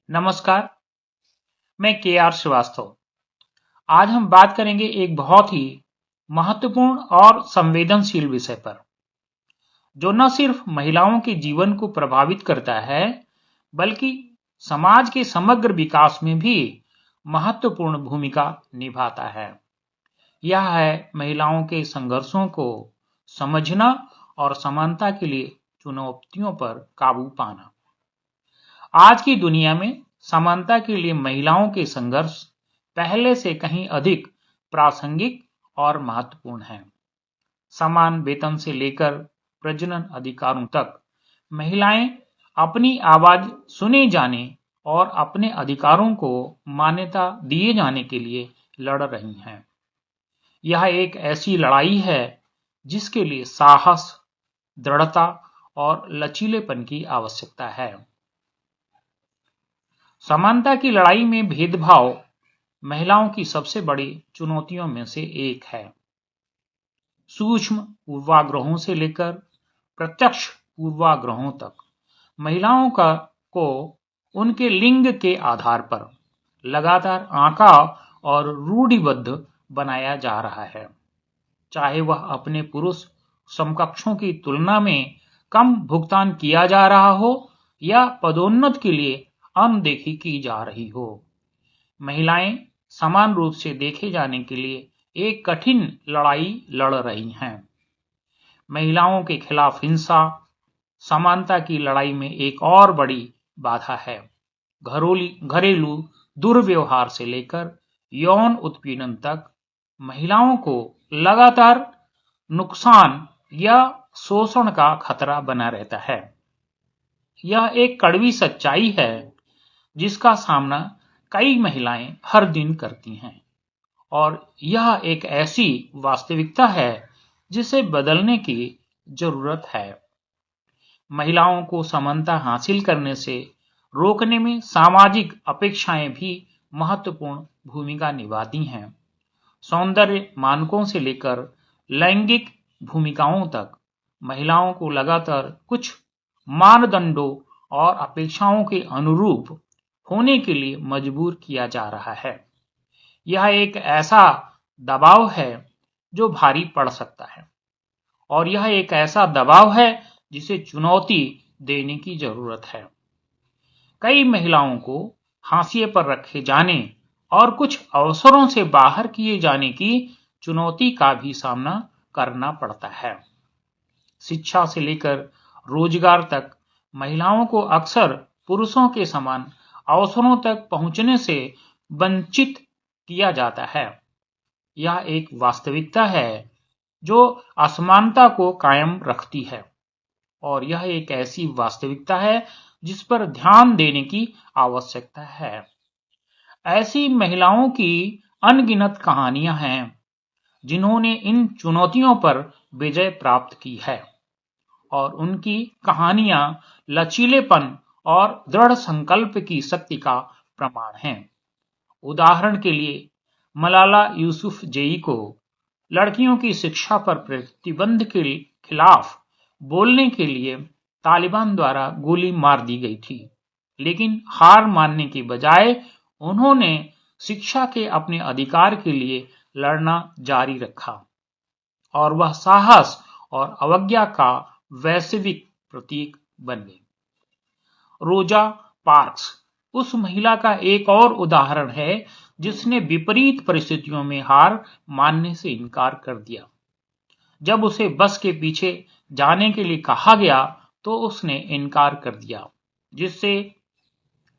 नमस्कार, मैं के आर श्रीवास्तव। आज हम बात करेंगे एक बहुत ही महत्वपूर्ण और संवेदनशील विषय पर, जो न सिर्फ महिलाओं के जीवन को प्रभावित करता है, बल्कि समाज के समग्र विकास में भी महत्वपूर्ण भूमिका निभाता है। यह है महिलाओं के संघर्षों को समझना और समानता के लिए चुनौतियों पर काबू पाना। आज की दुनिया में समानता के लिए महिलाओं के संघर्ष पहले से कहीं अधिक प्रासंगिक और महत्वपूर्ण हैं। समान वेतन से लेकर प्रजनन अधिकारों तक महिलाएं अपनी आवाज सुने जाने और अपने अधिकारों को मान्यता दिए जाने के लिए लड़ रही हैं। यह एक ऐसी लड़ाई है जिसके लिए साहस, दृढ़ता और लचीलेपन की आवश्यकता है। समानता की लड़ाई में भेदभाव महिलाओं की सबसे बड़ी चुनौतियों में से एक है। सूक्ष्म पूर्वाग्रहों से लेकर प्रत्यक्ष पूर्वाग्रहों तक महिलाओं को उनके लिंग के आधार पर लगातार आंका और रूढ़िबद्ध बनाया जा रहा है। चाहे वह अपने पुरुष समकक्षों की तुलना में कम भुगतान किया जा रहा हो या पदोन्नति के लिए अनदेखी की जा रही हो, महिलाएं समान रूप से देखे जाने के लिए एक कठिन लड़ाई लड़ रही हैं। महिलाओं के खिलाफ हिंसा समानता की लड़ाई में एक और बड़ी बाधा है। घरेलू दुर्व्यवहार से लेकर यौन उत्पीड़न तक महिलाओं को लगातार नुकसान या शोषण का खतरा बना रहता है। यह एक कड़वी सच्चाई है जिसका सामना कई महिलाएं हर दिन करती हैं, और यह एक ऐसी वास्तविकता है जिसे बदलने की जरूरत है। महिलाओं को समानता हासिल करने से रोकने में सामाजिक अपेक्षाएं भी महत्वपूर्ण भूमिका निभाती हैं। सौंदर्य मानकों से लेकर लैंगिक भूमिकाओं तक महिलाओं को लगातार कुछ मानदंडों और अपेक्षाओं के अनुरूप होने के लिए मजबूर किया जा रहा है। यह एक ऐसा दबाव है जो भारी पड़ सकता है, और यह एक ऐसा दबाव है जिसे चुनौती देने की जरूरत है। कई महिलाओं को हाशिए पर रखे जाने और कुछ अवसरों से बाहर किए जाने की चुनौती का भी सामना करना पड़ता है। शिक्षा से लेकर रोजगार तक महिलाओं को अक्सर पुरुषों के समान अवसरों तक पहुंचने से वंचित किया जाता है। यह एक वास्तविकता है जो असमानता को कायम रखती है, और यह एक ऐसी वास्तविकता है जिस पर ध्यान देने की आवश्यकता है। ऐसी महिलाओं की अनगिनत कहानियां हैं जिन्होंने इन चुनौतियों पर विजय प्राप्त की है, और उनकी कहानियां लचीलेपन और दृढ़ संकल्प की शक्ति का प्रमाण हैं। उदाहरण के लिए मलाला यूसुफजई को लड़कियों की शिक्षा पर प्रतिबंध के खिलाफ बोलने के लिए तालिबान द्वारा गोली मार दी गई थी, लेकिन हार मानने के बजाय उन्होंने शिक्षा के अपने अधिकार के लिए लड़ना जारी रखा, और वह साहस और अवज्ञा का वैश्विक प्रतीक बन गई। रोजा पार्क्स उस महिला का एक और उदाहरण है जिसने विपरीत परिस्थितियों में हार मानने से इनकार कर दिया। जब उसे बस के पीछे जाने के लिए कहा गया तो उसने इनकार कर दिया, जिससे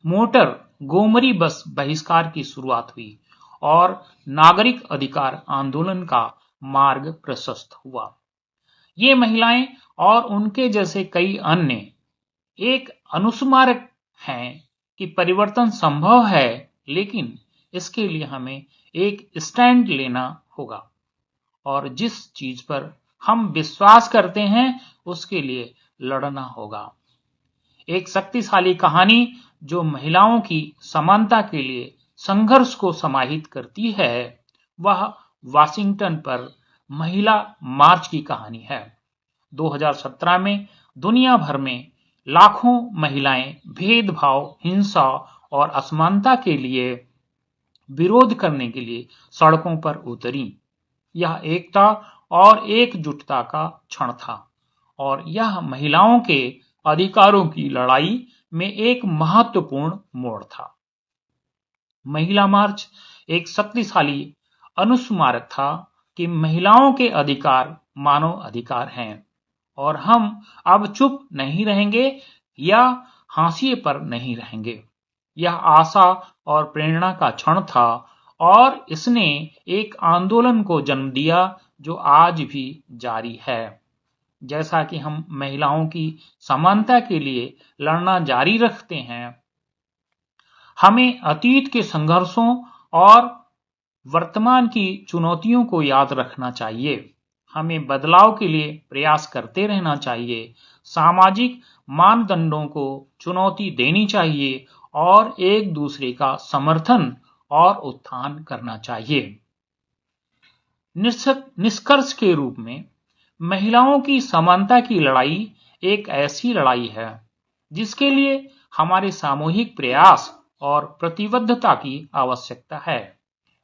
मोटर गोमरी बस बहिष्कार की शुरुआत हुई और नागरिक अधिकार आंदोलन का मार्ग प्रशस्त हुआ। ये महिलाएं और उनके जैसे कई अन्य एक अनुस्मारक हैं कि परिवर्तन संभव है, लेकिन इसके लिए हमें एक स्टैंड लेना होगा, और जिस चीज पर हम विश्वास करते हैं उसके लिए लड़ना होगा। एक शक्तिशाली कहानी जो महिलाओं की समानता के लिए संघर्ष को समाहित करती है, वह वाशिंगटन पर महिला मार्च की कहानी है। 2017 में दुनिया भर में लाखों महिलाएं भेदभाव, हिंसा और असमानता के लिए विरोध करने के लिए सड़कों पर उतरी। यह एकता और एकजुटता का क्षण था और यह महिलाओं के अधिकारों की लड़ाई में एक महत्वपूर्ण मोड़ था। महिला मार्च एक शक्तिशाली अनुस्मारक था कि महिलाओं के अधिकार मानव अधिकार हैं और हम अब चुप नहीं रहेंगे या हाशिए पर नहीं रहेंगे। यह आशा और प्रेरणा का क्षण था और इसने एक आंदोलन को जन्म दिया जो आज भी जारी है। जैसा कि हम महिलाओं की समानता के लिए लड़ना जारी रखते हैं, हमें अतीत के संघर्षों और वर्तमान की चुनौतियों को याद रखना चाहिए। हमें बदलाव के लिए प्रयास करते रहना चाहिए, सामाजिक मानदंडों को चुनौती देनी चाहिए और एक दूसरे का समर्थन और उत्थान करना चाहिए। निष्कर्ष के रूप में, महिलाओं की समानता की लड़ाई एक ऐसी लड़ाई है जिसके लिए हमारे सामूहिक प्रयास और प्रतिबद्धता की आवश्यकता है।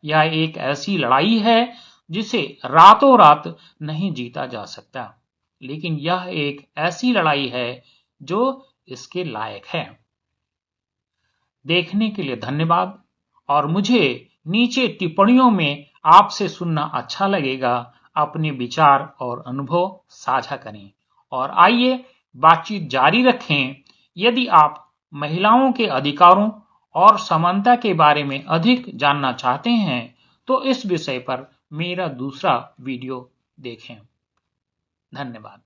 यह एक ऐसी लड़ाई है जिसे रातों रात नहीं जीता जा सकता, लेकिन यह एक ऐसी लड़ाई है जो इसके लायक है। देखने के लिए धन्यवाद और मुझे नीचे टिप्पणियों में आपसे सुनना अच्छा लगेगा। अपने विचार और अनुभव साझा करें और आइए बातचीत जारी रखें। यदि आप महिलाओं के अधिकारों और समानता के बारे में अधिक जानना चाहते हैं तो इस विषय पर मेरा दूसरा वीडियो देखें। धन्यवाद।